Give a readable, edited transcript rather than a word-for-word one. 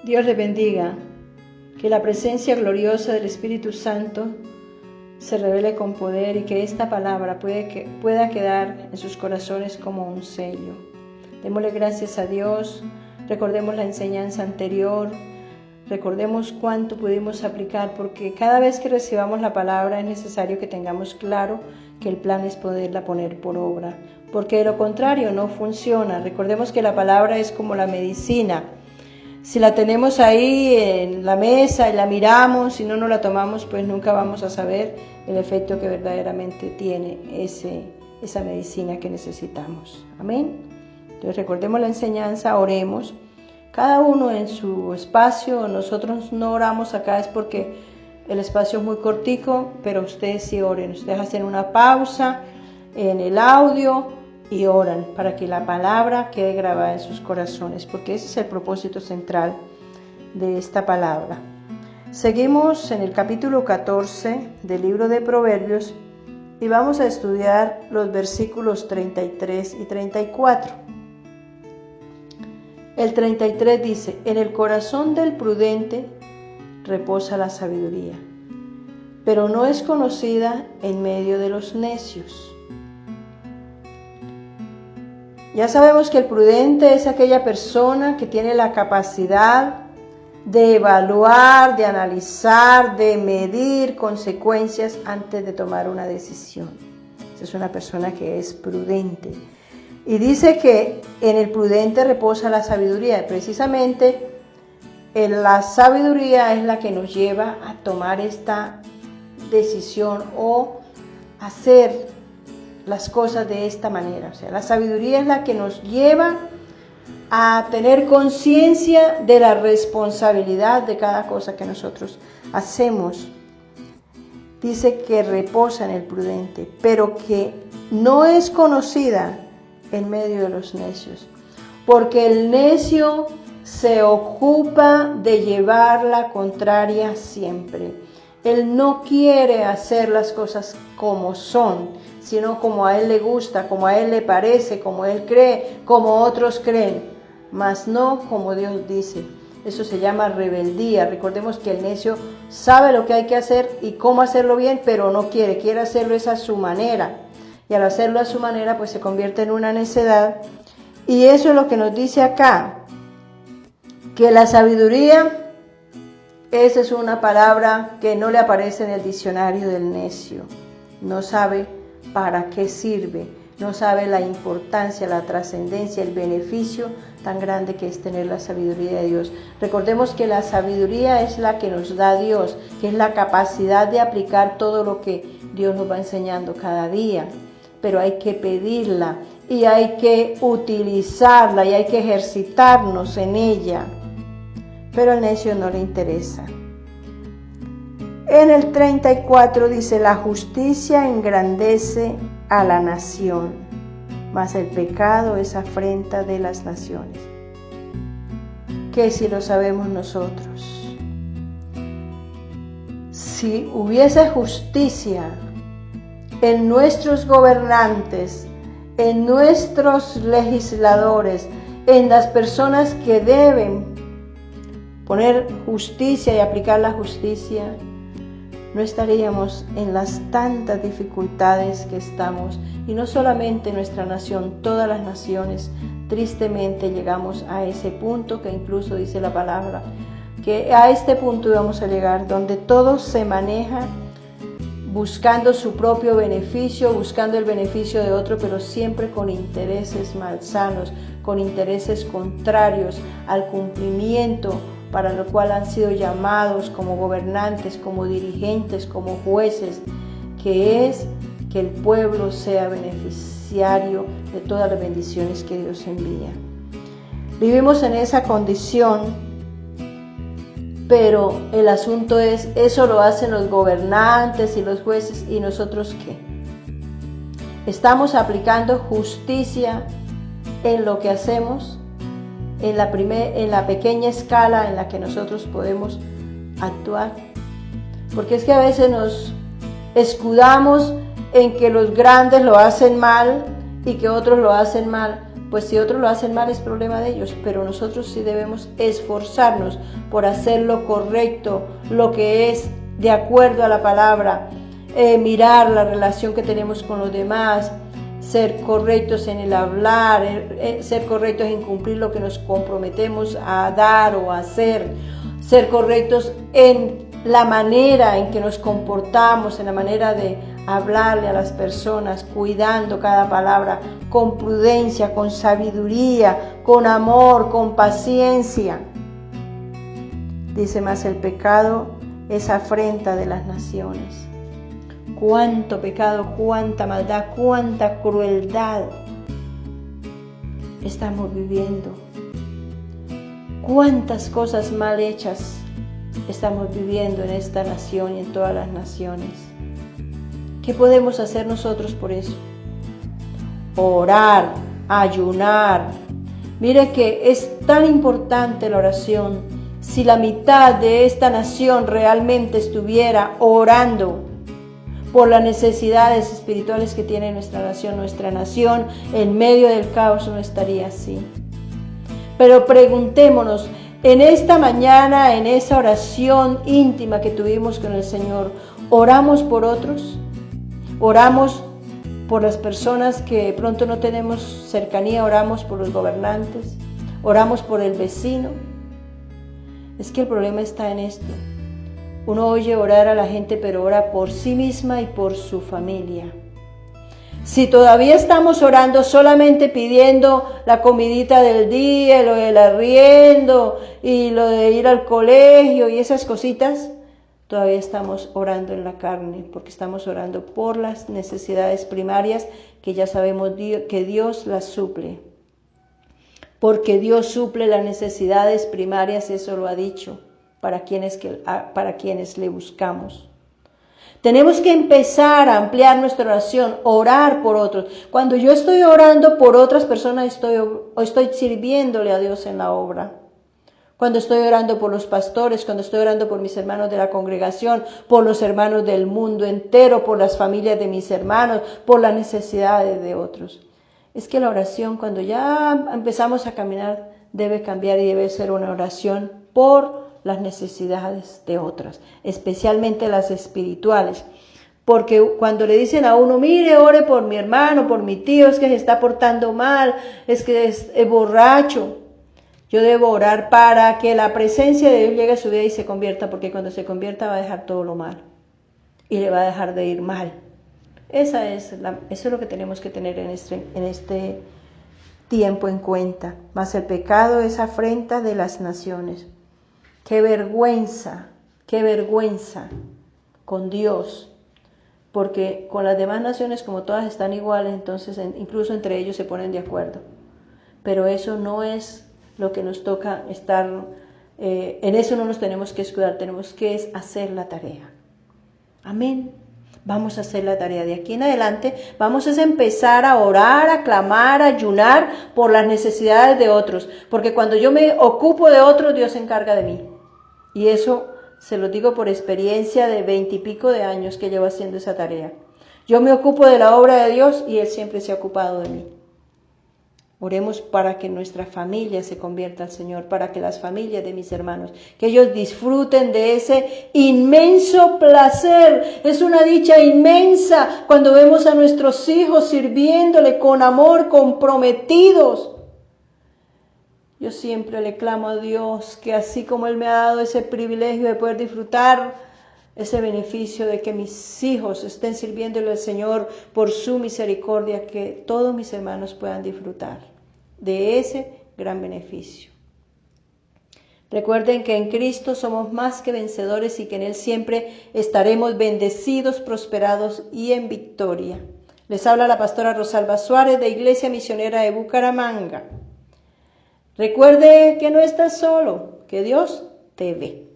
Dios les bendiga, que la presencia gloriosa del Espíritu Santo se revele con poder y que esta palabra pueda quedar en sus corazones como un sello. Démosle gracias a Dios, recordemos la enseñanza anterior, recordemos cuánto pudimos aplicar, porque cada vez que recibamos la palabra es necesario que tengamos claro que el plan es poderla poner por obra, porque de lo contrario no funciona. Recordemos que la palabra es como la medicina. Si la tenemos ahí en la mesa y la miramos y no nos la tomamos, pues nunca vamos a saber el efecto que verdaderamente tiene esa medicina que necesitamos. Amén. Entonces recordemos la enseñanza, oremos. Cada uno en su espacio. Nosotros no oramos acá es porque el espacio es muy cortico, pero ustedes sí oren. Ustedes hacen una pausa en el audio y oran para que la palabra quede grabada en sus corazones, porque ese es el propósito central de esta palabra. Seguimos en el capítulo 14 del libro de Proverbios y vamos a estudiar los versículos 33 y 34. El 33 dice: en el corazón del prudente reposa la sabiduría, pero no es conocida en medio de los necios. Ya sabemos que el prudente es aquella persona que tiene la capacidad de evaluar, de analizar, de medir consecuencias antes de tomar una decisión. Esa es una persona que es prudente. Y dice que en el prudente reposa la sabiduría. Precisamente la sabiduría es la que nos lleva a tomar esta decisión o hacer las cosas de esta manera. O sea, la sabiduría es la que nos lleva a tener conciencia de la responsabilidad de cada cosa que nosotros hacemos. Dice que reposa en el prudente, pero que no es conocida en medio de los necios, porque el necio se ocupa de llevar la contraria siempre. Él no quiere hacer las cosas como son, sino como a él le gusta, como a él le parece, como él cree, como otros creen, mas no como Dios dice. Eso se llama rebeldía. Recordemos que el necio sabe lo que hay que hacer y cómo hacerlo bien, pero no quiere hacerlo a su manera. Y al hacerlo a su manera, pues se convierte en una necedad. Y eso es lo que nos dice acá, que la sabiduría, esa es una palabra que no le aparece en el diccionario del necio. No sabe para qué sirve, no sabe la importancia, la trascendencia, el beneficio tan grande que es tener la sabiduría de Dios. Recordemos que la sabiduría es la que nos da Dios, que es la capacidad de aplicar todo lo que Dios nos va enseñando cada día, pero hay que pedirla y hay que utilizarla y hay que ejercitarnos en ella. Pero al necio no le interesa. En el 34 dice: la justicia engrandece a la nación, mas el pecado es afrenta de las naciones. ¿Qué si lo sabemos nosotros? Si hubiese justicia en nuestros gobernantes, en nuestros legisladores, en las personas que deben poner justicia y aplicar la justicia, no estaríamos en las tantas dificultades que estamos. Y no solamente nuestra nación, todas las naciones, tristemente llegamos a ese punto que incluso dice la palabra, que a este punto íbamos a llegar, donde todo se maneja buscando su propio beneficio, buscando el beneficio de otro, pero siempre con intereses malsanos, con intereses contrarios al cumplimiento para lo cual han sido llamados como gobernantes, como dirigentes, como jueces, que es que el pueblo sea beneficiario de todas las bendiciones que Dios envía. Vivimos en esa condición, pero el asunto es, eso lo hacen los gobernantes y los jueces, ¿y nosotros qué? ¿Estamos aplicando justicia en lo que hacemos? En la pequeña escala en la que nosotros podemos actuar, porque es que a veces nos escudamos en que los grandes lo hacen mal y que otros lo hacen mal, pues si otros lo hacen mal es problema de ellos, pero nosotros sí debemos esforzarnos por hacer lo correcto, lo que es de acuerdo a la palabra, mirar la relación que tenemos con los demás, ser correctos en el hablar, ser correctos en cumplir lo que nos comprometemos a dar o a hacer, ser correctos en la manera en que nos comportamos, en la manera de hablarle a las personas, cuidando cada palabra, con prudencia, con sabiduría, con amor, con paciencia. Dice más, el pecado es afrenta de las naciones. Cuánto pecado, cuánta maldad, cuánta crueldad estamos viviendo. Cuántas cosas mal hechas estamos viviendo en esta nación y en todas las naciones. ¿Qué podemos hacer nosotros por eso? Orar, ayunar. Mire que es tan importante la oración. Si la mitad de esta nación realmente estuviera orando por las necesidades espirituales que tiene nuestra nación en medio del caos no estaría así. Pero preguntémonos, en esta mañana, en esa oración íntima que tuvimos con el Señor, ¿oramos por otros? ¿Oramos por las personas que de pronto no tenemos cercanía? ¿Oramos por los gobernantes? ¿Oramos por el vecino? Es que el problema está en esto. Uno oye orar a la gente, pero ora por sí misma y por su familia. Si todavía estamos orando solamente pidiendo la comidita del día, lo del arriendo y lo de ir al colegio y esas cositas, todavía estamos orando en la carne, porque estamos orando por las necesidades primarias que ya sabemos que Dios las suple. Porque Dios suple las necesidades primarias, eso lo ha dicho, para quienes le buscamos. Tenemos que empezar a ampliar nuestra oración, orar por otros. Cuando yo estoy orando por otras personas, estoy sirviéndole a Dios en la obra. Cuando estoy orando por los pastores, cuando estoy orando por mis hermanos de la congregación, por los hermanos del mundo entero, por las familias de mis hermanos, por las necesidades de otros. Es que la oración, cuando ya empezamos a caminar, debe cambiar y debe ser una oración por las necesidades de otras, especialmente las espirituales. Porque cuando le dicen a uno, mire, ore por mi hermano, por mi tío, es que se está portando mal, es que es borracho. Yo debo orar para que la presencia de Dios llegue a su vida y se convierta, porque cuando se convierta va a dejar todo lo mal y le va a dejar de ir mal. Eso es lo que tenemos que tener en este tiempo en cuenta. Mas el pecado es afrenta de las naciones. Qué vergüenza con Dios, porque con las demás naciones, como todas están iguales, entonces incluso entre ellos se ponen de acuerdo. Pero eso no es lo que nos toca estar, en eso no nos tenemos que escudar, tenemos que hacer la tarea. Amén. Vamos a hacer la tarea de aquí en adelante. Vamos a empezar a orar, a clamar, a ayunar por las necesidades de otros. Porque cuando yo me ocupo de otros, Dios se encarga de mí. Y eso se lo digo por experiencia de 20 y pico de años que llevo haciendo esa tarea. Yo me ocupo de la obra de Dios y Él siempre se ha ocupado de mí. Oremos para que nuestra familia se convierta al Señor, para que las familias de mis hermanos, que ellos disfruten de ese inmenso placer. Es una dicha inmensa cuando vemos a nuestros hijos sirviéndole con amor, comprometidos. Yo siempre le clamo a Dios que así como Él me ha dado ese privilegio de poder disfrutar ese beneficio de que mis hijos estén sirviéndole al Señor por su misericordia, que todos mis hermanos puedan disfrutar de ese gran beneficio. Recuerden que en Cristo somos más que vencedores y que en Él siempre estaremos bendecidos, prosperados y en victoria. Les habla la pastora Rosalba Suárez de Iglesia Misionera de Bucaramanga. Recuerde que no estás solo, que Dios te ve.